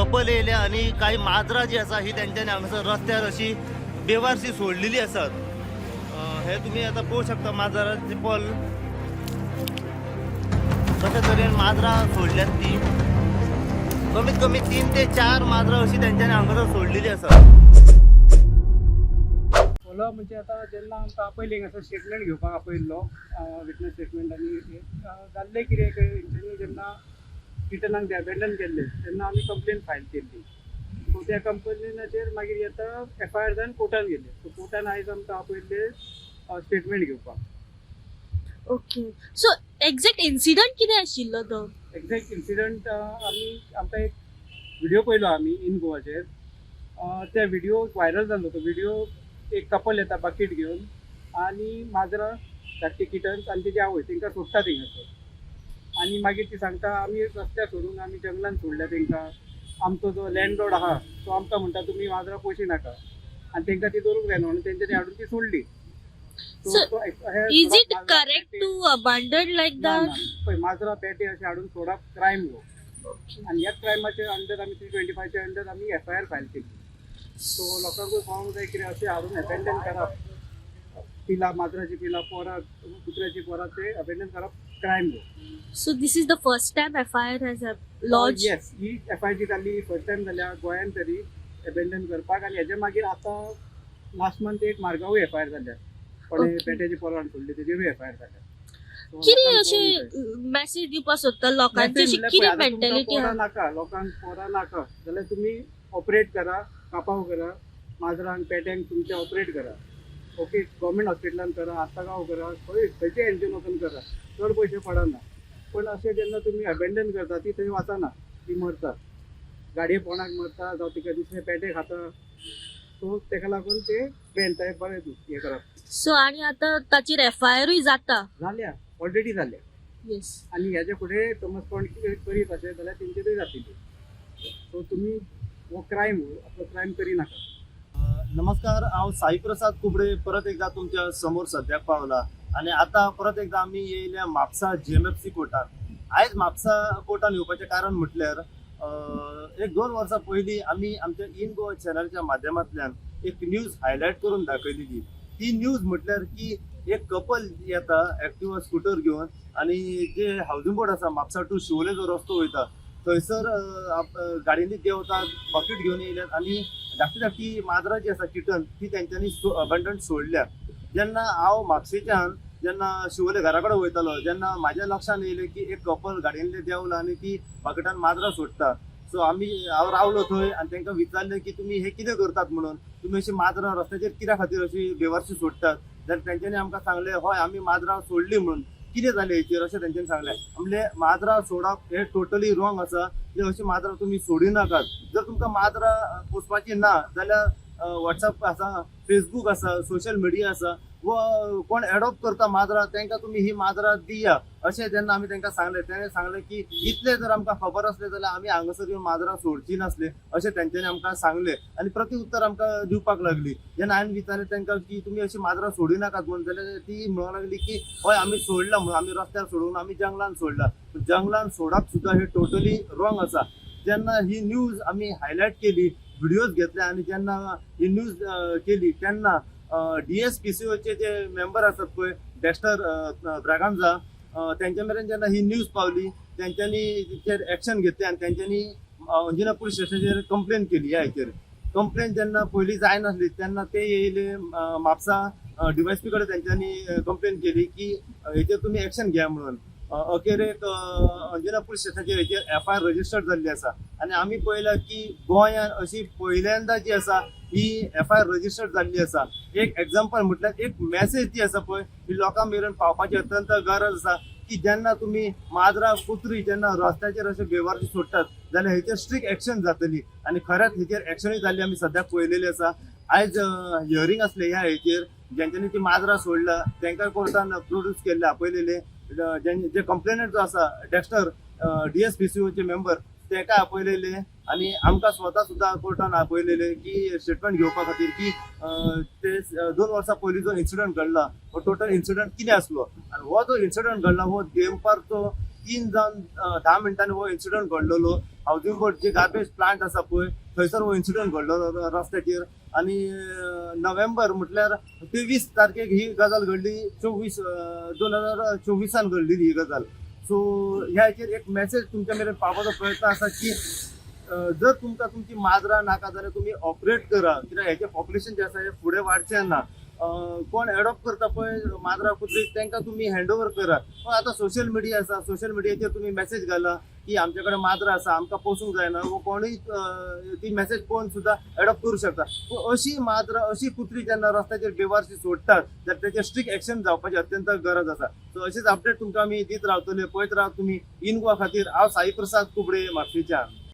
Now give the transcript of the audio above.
Couple येयले आणि काही माजरा जी आसा ही त्यांच्यानी हांगासर रस्त्यार अशी बेवारशी सोडलेली असतात. हे तुम्ही आता पळोवंक शकता माजराची पल कशा तरेन माजरा सोडल्यात ती. कमीत कमी 3 ते 4 माजरा अशी त्यांच्यानी हांगासर सोडलेली असतात. ओलो म्हणजे आता जेन्ना आमकां पयलीं असो स्टेटमेंट घेवपाक आपयल्लो विटनस स्टेटमेंट आनी जाल्लें कितें तेंच्यांनी जेन्ना रिटर्नाक अबेंडन केल्ले तेन्ना आमी कंप्लेन फायल केल्ली. सो त्या कंप्लेनाचेर मागीर येता FIR जावन कोर्टान गेले. सो कोर्टान आयज आमकां आपयल्ले स्टेटमेंट घेवपाक. ओके, सो एक्झॅक्ट इन्सिडंट कितें आशिल्लो तो? एक्झॅक्ट इन्सिडंट आमकां एक व्हिडिओ पळयलो आमी इन गोवाचेर. त्या व्हिडिओ व्हायरल जाल्लो तो व्हिडिओ. एक कपल येता बकेट घेवन आनी माजरां धाकटी किटन्स आनी तेजी आवय तांकां सोडटा थिंगासर. आनी मागीर ती सांगता आमी रस्त्यार सोडून आमी जंगलान सोडल्या तांकां. आमचो जो लँडलॉर्ड आहा तो आमकां म्हणटा तुमी माजरां पोशी नाका आनी तांकां ती दवरूंक जायना म्हणून तेंच्यांनी हाडून ती सोडली. So, is it correct to abandon like that? पळय माजरां पेटे अशें हाडून सोडप क्रायम गो. आनी ह्याच क्रायमाच्या अंडर आमी 325 च्या अंडर आमी FIR फायल केली. सो लोकांकूय कळोंक जाय कितें अशें हाडून अबेंडन करप पिला माजराची पिला पोरां कुत्र्याची पोरां ते अबेंडन करप crime go. So this is the first time FIR has lodged? Yes, he FIR जी जाल्ली फर्स्ट टायम जाल्या गोंयान तरी अबेंडन करपाक. आनी हेजे मागीर आतां लास्ट मंथ एक मार्गावूय FIR जाल्या. कोणे पेट्याची पोरां सोडली तेजेरूय FIR जाल्या. कितें अशें मॅसेज दिवपाक सोदता लोकांची कितें मेंटॅलिटी पोरां नाका, लोकांक पोरां नाका जाल्यार तुमी ऑपरेट करा, कापाव करा, माजरांक पेट्यांक तुमचे ऑपरेट करा. ओके, गव्हर्मेंट हॉस्पिटलान करा, आत्तागांव करा, खंयचे एनजीओ वचून करा, चड पयशे पडना. पण अशें जेन्ना तुमी अबेंडन करता ती थंय वचना, ती मरता, गाडये पोंडाक मरता जावं तिका दुसरे पेटे खाता. सो तेका लागून ते बॅन टायप बरें हे करप. सो आनी आतां ताचेर FIRूय जाता? जाल्या, ऑलरेडी जाल्या. येस. आनी हेजे फुडें समज कोण करीत अशें जाल्यार तेंचेरूय जातली. सो तुमी हो क्रायम असलो क्रायम करिनाका. नमस्कार, हांव साई प्रसाद कुबडे परत एकदा तुमच्या समोर सद्याक पावला. आणि आता परत एकदा आमी येयल्या म्हापसा GMFC कोर्टान. आयज म्हापसा कोर्टान येवपाचें कारण म्हटल्यार 1-2 वर्सां पयलीं आमी आमच्या इन गोवा चॅनलच्या माध्यमांतल्यान एक न्यूज हायलायट करून दाखयलेली. ती न्यूज म्हटल्यार की एक कपल येता एक्टिवा स्कूटर घेवन आणि जे हावजिंग बोर्ड आसा म्हापसा टू शिवोले जो रस्तो वयता थंयसर गाडयेंनी देंवतात, बकेट घेवन येयल्यात आणि धाकटी माजरां जी आसा किटन ती तेंच्यांनी अबंडन सोडल्या. जेन्ना हांव म्हापशेच्यान जेन्ना शिवोले घरा कडेन वयतालो जेन्ना म्हाज्या लक्षान येयलें की एक कपल गाडयेंतले देंवला आनी ती बकेटान माजरां सोडटा. सो हांव रावलो थंय आनी तांकां विचारलें की तुमी हे कितें करतात म्हणून, तुमी अशी माजरां रस्त्याचेर कित्या खातीर अशी बेवारशी सोडटात. जाल्यार तेंच्यांनी आमकां सांगलें हय आमी माजरां सोडली म्हणून. कितें जालें हेचेर अशें तेंच्यांनी सांगलें. म्हणलें माजरां सोडप हे टोटली रॉंग आसा, अशी माजरां तुमी सोडिनाकात. जर तुमकां माजरां पोसपाची ना जाल्यार WhatsApp आसा, फेसबूक आसा, सोशल मिडिया आसा, व कोण एडॉप्ट करता माजरां तांकां तुमी ही माजरां दिया अशें जेन्ना आमी तांकां सांगलें. तेणें सांगलें की इतलें जर आमकां खबर आसलें जाल्यार आमी हांगासर येवन माजरां सोडची नासले अशें तेंच्यांनी आमकां सांगलें. आनी प्रत्युत्तर आमकां दिवपाक लागली. जेन्ना हांवें विचारलें तांकां की तुमी अशी माजरां सोडिनाकात म्हणून जाल्यार ती म्हणूंक लागली की हय आमी सोडला म्हणून, आमी रस्त्यार सोडून आमी जंगलान सोडला. जंगलान सोडप सुद्दां हे टोटली रॉंग आसा. जेन्ना ही न्यूज आमी हायलायट केली, व्हिडिओज घेतले आणि जेन्ना ही न्यूज केली तेन्ना DSPCOचे जे मेंबर आसात पळय डेक्स्टर ब्रागांझा तेंच्या मेरेन जेन्ना ही न्यूज पावली तेंच्यांनी तेचेर एक्शन घेतली आणि तेंच्यांनी अंजुना पुलीस स्टेशनाचेर कंप्लेन केली. ह्या हेचेर कंप्लेन जेन्ना पयलीं जायनासली तेन्ना ते येयले म्हापसा DYSP कडेन तेंच्यांनी कंप्लेन केली की हेचेर तुमी एक्शन घ्या म्हणून. अखेर एक अंजुना पुलीस स्टेशनाचेर हेचेर FIR रजिस्टर्ड जाल्ली आसा. आनी आमी पळयलां की गोंयान अशी पहिल्यांदा जी आसा ही FIR रजिस्टर्ड जाल्ली आसा. एक एग्जाम्पल म्हटल्यार एक मॅसेज जी आसा पळय ही लोकां मेरेन पावपाची अत्यंत गरज आसा की जेन्ना तुमी माजरां कुत्री जेन्ना रस्त्याचेर अशे बेवारशी सोडटात जाल्यार हेचेर स्ट्रिक्ट एक्शन जातली. आनी खऱ्याच हेचेर एक्शनूय जाल्ली आमी सद्याक पळयलेली आसा. आयज हियरींग आसलें ह्या हेचेर जेंच्यांनी ती माजरां सोडला तांकां कोर्टान प्रोड्यूस केल्ले आपयलेले. जे कंप्लेनंट जो आसा डेक्स्टर DSPCOचे मेंबर ताका आपयलेले आनी आमकां स्वता सुद्दां कोर्टान आपयलेले की स्टेटमेंट घेवपा खातीर की ते 2 वर्सां पयलीं जो इन्सिडंट घडला हो टोटल इन्सिडंट कितें आसलो. आनी हो जो इन्सिडंट घडला हो देमपारचो 3 जावन 10 मिनटांनी हो इन्सिडंट घडलेलो. हाऊसिंग बोर्ड जे गार्बेज प्लांट आसा पळय थंयसर हो इन्सिडंट घडलेलो रस्त्याचेर. आणि नोव्हेंबर म्हटल्यार 23 तारखेक ही गजाल घडली. 2024 घडलेली ही गजाल. सो ह्या हाचेर एक मेसेज तुमच्या मेरेन पावपाचो प्रयत्न आसा की जर तुमकां तुमची माजरां नाका जाल्यार तुमी ऑपरेट करा, कित्याक हेचें पॉप्युलेशन जें आसा हें फुडें वाडचें ना. कोण एडॉप्ट करता पळय माजरां कुत्री तांकां तुमी हँड ओवर करा. पण आतां सोशल मिडिया आसा, सोशल मिडियाचेर तुमी मेसेज घाला की आमचे कडेन माजरां आसा, आमकां पोसूंक जायना, वो कोणूय ती मेसेज पळोवन सुद्दां एडॉप्ट करूं शकता. पूण अशी माजरां अशी कुत्री जेन्ना रस्त्याचेर बेवारशी सोडटात जाल्यार तेचेर स्ट्रिक्ट एक्शन जावपाची अत्यंत गरज आसा. सो अशीच अपडेट तुमकां आमी दीत रावतले. पळयत राव तुमी इन गोवा खातीर. हांव साई प्रसाद कुबडे म्हापशेंच्यान.